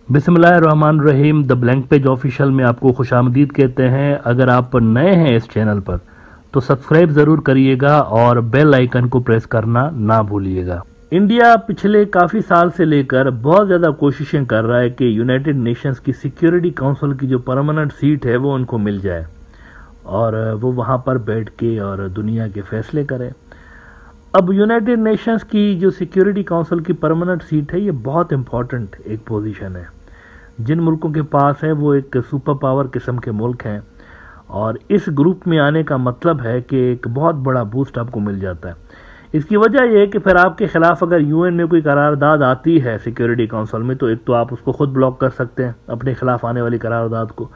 बिस्मिल्लाहिर्रहमानिर्रहीम। The blank page official में आपको खुशामदीद कहते हैं। अगर आप नए हैं इस चैनल पर तो सब्सक्राइब ज़रूर करिएगा और बेल आइकन को प्रेस करना ना भूलिएगा। इंडिया पिछले काफ़ी साल से लेकर बहुत ज़्यादा कोशिशें कर रहा है कि यूनाइटेड नेशंस की सिक्योरिटी काउंसिल की जो परमानेंट सीट है वो उनको मिल जाए और वो वहाँ पर बैठ के और दुनिया के फैसले करें। अब यूनाइटेड नेशंस की जो सिक्योरिटी काउंसिल की परमानेंट सीट है ये बहुत इंपॉर्टेंट एक पोजीशन है। जिन मुल्कों के पास है वो एक सुपर पावर किस्म के मुल्क हैं और इस ग्रुप में आने का मतलब है कि एक बहुत बड़ा बूस्ट आपको मिल जाता है। इसकी वजह यह है कि फिर आपके खिलाफ अगर यूएन में कोई करारदाद आती है सिक्योरिटी काउंसिल में तो एक तो आप उसको खुद ब्लॉक कर सकते हैं अपने खिलाफ आने वाली करारदाद को,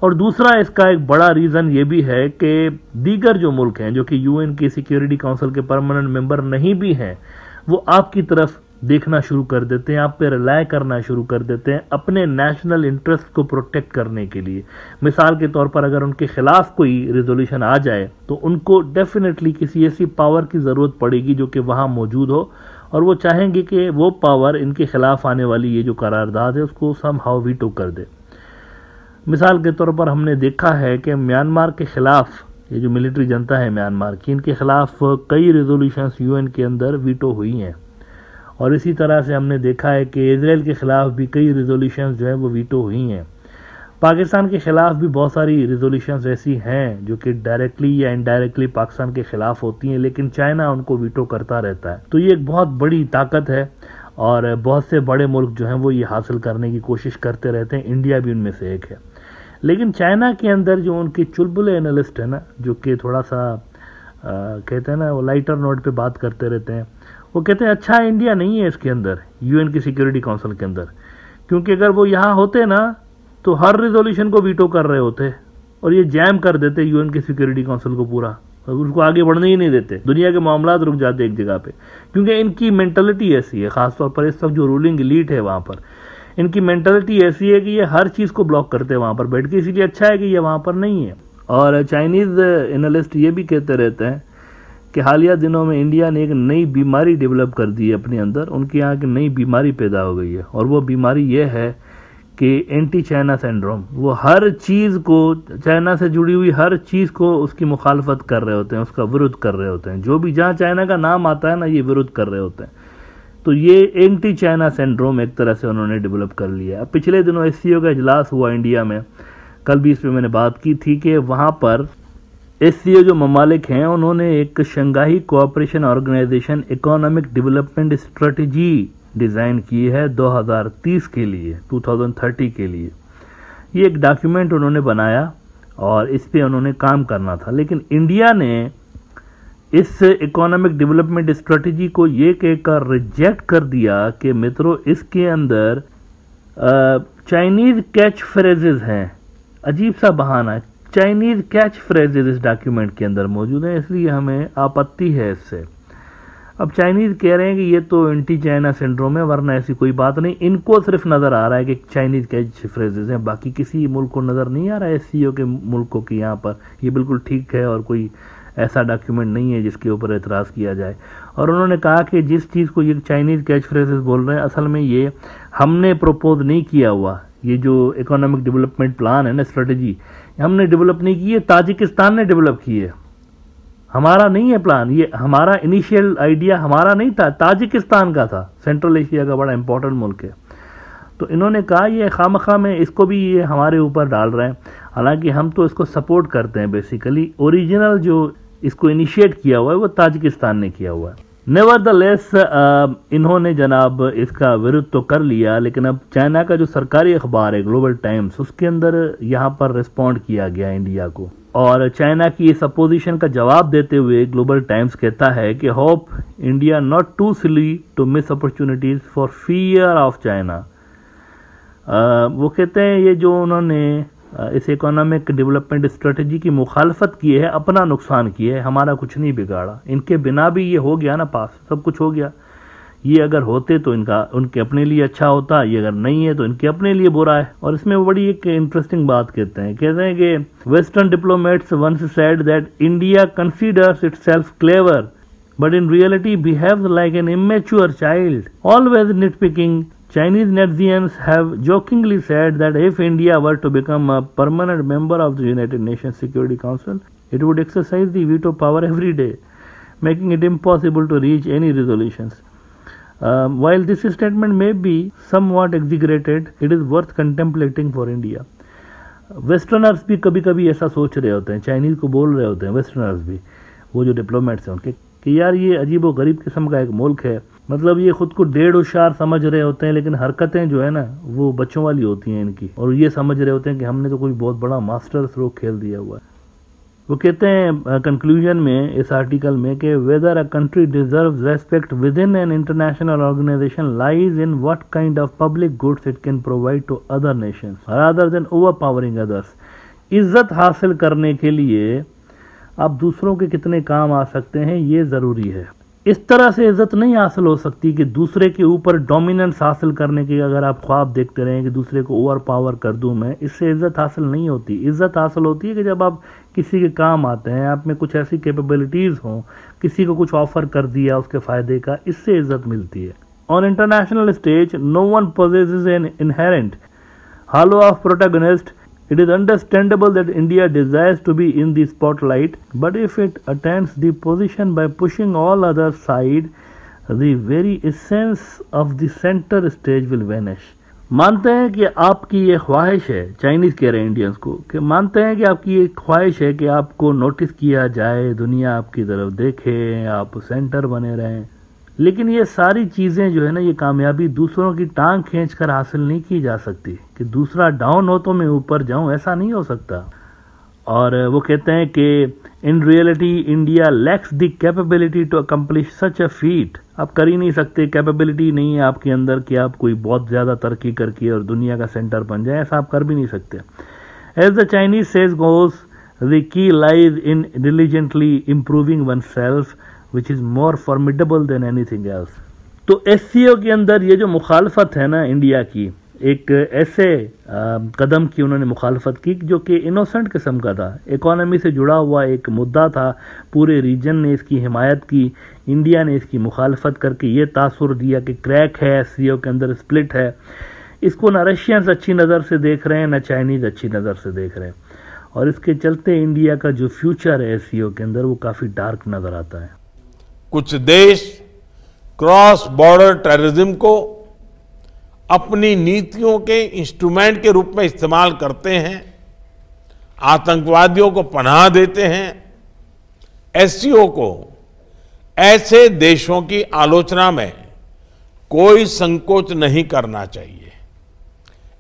और दूसरा इसका एक बड़ा रीज़न ये भी है कि दीगर जो मुल्क हैं जो कि यूएन की सिक्योरिटी काउंसिल के परमानेंट मेंबर नहीं भी हैं वो आपकी तरफ देखना शुरू कर देते हैं, आप पे रिलाय करना शुरू कर देते हैं अपने नेशनल इंटरेस्ट को प्रोटेक्ट करने के लिए। मिसाल के तौर पर अगर उनके खिलाफ कोई रेजोल्यूशन आ जाए तो उनको डेफिनेटली किसी ऐसी पावर की ज़रूरत पड़ेगी जो कि वहाँ मौजूद हो और वो चाहेंगे कि वो पावर इनके खिलाफ आने वाली ये जो करारदाद है उसको समहाउ वीटो कर दे। मिसाल के तौर पर हमने देखा है कि म्यांमार के खिलाफ ये जो मिलिट्री जनता है म्यांमार की, इनके खिलाफ कई रेजोल्यूशंस यूएन के अंदर वीटो हुई हैं और इसी तरह से हमने देखा है कि इजराइल के खिलाफ भी कई रेजोल्यूशंस जो है वो वीटो हुई हैं। पाकिस्तान के खिलाफ भी बहुत सारी रेजोल्यूशंस ऐसी हैं जो कि डायरेक्टली या इनडायरेक्टली पाकिस्तान के खिलाफ होती हैं, लेकिन चाइना उनको वीटो करता रहता है। तो ये एक बहुत बड़ी ताकत है और बहुत से बड़े मुल्क जो हैं वो ये हासिल करने की कोशिश करते रहते हैं, इंडिया भी उनमें से एक है। लेकिन चाइना के अंदर जो उनके चुलबुले एनालिस्ट है ना, जो कि थोड़ा सा कहते हैं ना वो लाइटर नोट पे बात करते रहते हैं, वो कहते हैं अच्छा इंडिया नहीं है इसके अंदर यूएन की सिक्योरिटी काउंसिल के अंदर, क्योंकि अगर वो यहाँ होते ना तो हर रिजोल्यूशन को वीटो कर रहे होते और ये जैम कर देते यूएन की सिक्योरिटी काउंसिल को पूरा, और उसको आगे बढ़ने ही नहीं देते, दुनिया के मामला रुक जाते एक जगह पे, क्योंकि इनकी मेंटलिटी ऐसी है। खासतौर पर इस वक्त जो रूलिंग एलीट है वहाँ पर इनकी मेंटलिटी ऐसी है कि ये हर चीज़ को ब्लॉक करते हैं वहाँ पर बैठ के, इसीलिए अच्छा है कि ये वहाँ पर नहीं है। और चाइनीज़ एनालिस्ट ये भी कहते रहते हैं कि हालिया दिनों में इंडिया ने एक नई बीमारी डेवलप कर दी है अपने अंदर, उनके यहाँ की नई बीमारी पैदा हो गई है और वो बीमारी ये है कि एंटी चाइना सिंड्रोम। वो हर चीज़ को, चाइना से जुड़ी हुई हर चीज़ को उसकी मुखालफत कर रहे होते हैं, उसका विरोध कर रहे होते हैं, जो भी जहाँ चाइना का नाम आता है ना ये विरोध कर रहे होते हैं। तो ये एंटी चाइना सिंड्रोम एक तरह से उन्होंने डेवलप कर लिया। अब पिछले दिनों एससीओ का इजलास हुआ इंडिया में, कल भी इस पर मैंने बात की थी कि वहाँ पर एससीओ जो ममालिक हैं उन्होंने एक Shanghai cooperation organisation economic development strategy design की है 2030 के लिए, 2030 के लिए। ये एक डॉक्यूमेंट उन्होंने बनाया और इस पे उन्होंने काम करना था, लेकिन इंडिया ने इस इकोनॉमिक डेवलपमेंट स्ट्रेटजी को ये कहकर रिजेक्ट कर दिया कि मित्रों इसके अंदर चाइनीज़ कैच फ्रेजेस हैं। अजीब सा बहाना है, चाइनीज़ कैच फ्रेजेस इस डॉक्यूमेंट के अंदर मौजूद हैं, इसलिए हमें आपत्ति है इससे। अब चाइनीज़ कह रहे हैं कि ये तो एंटी चाइना सिंड्रोम है, वरना ऐसी कोई बात नहीं। इनको सिर्फ नज़र आ रहा है कि चाइनीज़ कैच फ्रेजेस हैं, बाकी किसी मुल्क को नज़र नहीं आ रहा है एससीओ के मुल्कों की यहाँ पर ये बिल्कुल ठीक है और कोई ऐसा डॉक्यूमेंट नहीं है जिसके ऊपर एतराज़ किया जाए। और उन्होंने कहा कि जिस चीज़ को ये चाइनीज़ कैच फ्रेजेस बोल रहे हैं असल में ये हमने प्रपोज नहीं किया हुआ, ये जो इकोनॉमिक डेवलपमेंट प्लान है ना, स्ट्रेटजी, हमने डेवलप नहीं की है, ताजिकिस्तान ने डेवलप की है, हमारा नहीं है प्लान। ये हमारा इनिशियल आइडिया हमारा नहीं था, ताजिकिस्तान का था, सेंट्रल एशिया का बड़ा इंपॉर्टेंट मुल्क है। तो इन्होंने कहा ये खामखा में इसको भी ये हमारे ऊपर डाल रहे हैं, हालांकि हम तो इसको सपोर्ट करते हैं। बेसिकली ओरिजिनल जो इसको इनिशिएट किया हुआ है वो ताजिकिस्तान ने किया हुआ है। नेवरदलेस इन्होंने जनाब इसका विरोध तो कर लिया, लेकिन अब चाइना का जो सरकारी अखबार है ग्लोबल टाइम्स, उसके अंदर यहाँ पर रिस्पॉन्ड किया गया इंडिया को, और चाइना की इस अपोजिशन का जवाब देते हुए ग्लोबल टाइम्स कहता है कि hope India not too silly to miss opportunities for fear of China. वो कहते हैं ये जो उन्होंने इस इकोनॉमिक डेवलपमेंट स्ट्रेटजी की मुखालफत की है, अपना नुकसान किया है, हमारा कुछ नहीं बिगाड़ा। इनके बिना भी ये हो गया ना पास, सब कुछ हो गया। ये अगर होते तो इनका उनके अपने लिए अच्छा होता, ये अगर नहीं है तो इनके अपने लिए बुरा है। और इसमें बड़ी एक इंटरेस्टिंग बात कहते हैं कि western diplomats once said that India considers itself clever but in reality behaves like an immature child, always nitpicking Chinese netizens have jokingly said that if India were to become a permanent member of the United Nations Security Council, it would exercise the veto power every day, making it impossible to reach any resolutions. While this statement may be somewhat exaggerated, it is worth contemplating for India. Westerners भी कभी कभी ऐसा सोच रहे होते हैं, Chinese को बोल रहे होते हैं वेस्टर्नर्स भी, वो जो डिप्लोमेट्स हैं उनके, कि यार ये अजीब व गरीब किस्म का एक मुल्क है, मतलब ये खुद को डेढ़ होशियार समझ रहे होते हैं, लेकिन हरकतें जो है ना वो बच्चों वाली होती हैं इनकी, और ये समझ रहे होते हैं कि हमने तो कोई बहुत बड़ा मास्टर स्ट्रोक खेल दिया हुआ है। वो कहते हैं कंक्लूजन में इस आर्टिकल में कि whether a country deserves respect within an international organisation lies in what kind of public goods it can provide to other nations rather than overpowering others. इज्जत हासिल करने के लिए आप दूसरों के कितने काम आ सकते हैं ये ज़रूरी है। इस तरह से इज्जत नहीं हासिल हो सकती कि दूसरे के ऊपर डोमिनेंस हासिल करने के अगर आप ख्वाब देखते रहें कि दूसरे को ओवर पावर कर दूं मैं, इससे इज्जत हासिल नहीं होती। इज्जत हासिल होती है कि जब आप किसी के काम आते हैं, आप में कुछ ऐसी कैपेबिलिटीज़ हों, किसी को कुछ ऑफर कर दिया उसके फ़ायदे का, इससे इज्जत मिलती है। On international stage no one possesses an inherent halo of protagonist. It is understandable that India desires to be in the spotlight, but if it attains the position by pushing all others aside, the very essence of the center stage will vanish. मानते हैं कि आपकी ये ख्वाहिश है, Chinese कह रहे हैं इंडियंस को, कि मानते हैं कि आपकी ये ख्वाहिश है कि आपको नोटिस किया जाए, दुनिया आपकी तरफ देखे, आप सेंटर बने रहें, लेकिन ये सारी चीज़ें जो है ना, ये कामयाबी दूसरों की टांग खींचकर हासिल नहीं की जा सकती कि दूसरा डाउन हो तो मैं ऊपर जाऊं, ऐसा नहीं हो सकता। और वो कहते हैं कि in reality India lacks the capability to accomplish such a feat. आप कर ही नहीं सकते, कैपेबिलिटी नहीं है आपके अंदर कि आप कोई बहुत ज़्यादा तरक्की करके और दुनिया का सेंटर बन जाए, ऐसा आप कर भी नहीं सकते। As the Chinese says goes the key lies in diligently improving oneself which is more formidable than anything else. तो SCO के अंदर ये जो मुखालफत है ना इंडिया की, एक ऐसे कदम की उन्होंने मुखालफत की जो कि इनोसेंट किस्म का था, इकोनॉमी से जुड़ा हुआ एक मुद्दा था, पूरे रीजन ने इसकी हिमायत की, इंडिया ने इसकी मुखालफत करके ये तासुर दिया कि क्रैक है, SCO के अंदर स्प्लिट है। इसको ना रशियंस अच्छी नज़र से देख रहे हैं, ना चाइनीज़ अच्छी नज़र से देख रहे हैं, और इसके चलते इंडिया का जो फ्यूचर है SCO के अंदर वो काफ़ी डार्क नज़र आता है। कुछ देश क्रॉस बॉर्डर टेररिज्म को अपनी नीतियों के इंस्ट्रूमेंट के रूप में इस्तेमाल करते हैं, आतंकवादियों को पनाह देते हैं। SCO को ऐसे देशों की आलोचना में कोई संकोच नहीं करना चाहिए।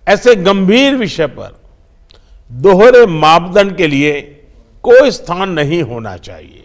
ऐसे गंभीर विषय पर दोहरे मापदंड के लिए कोई स्थान नहीं होना चाहिए।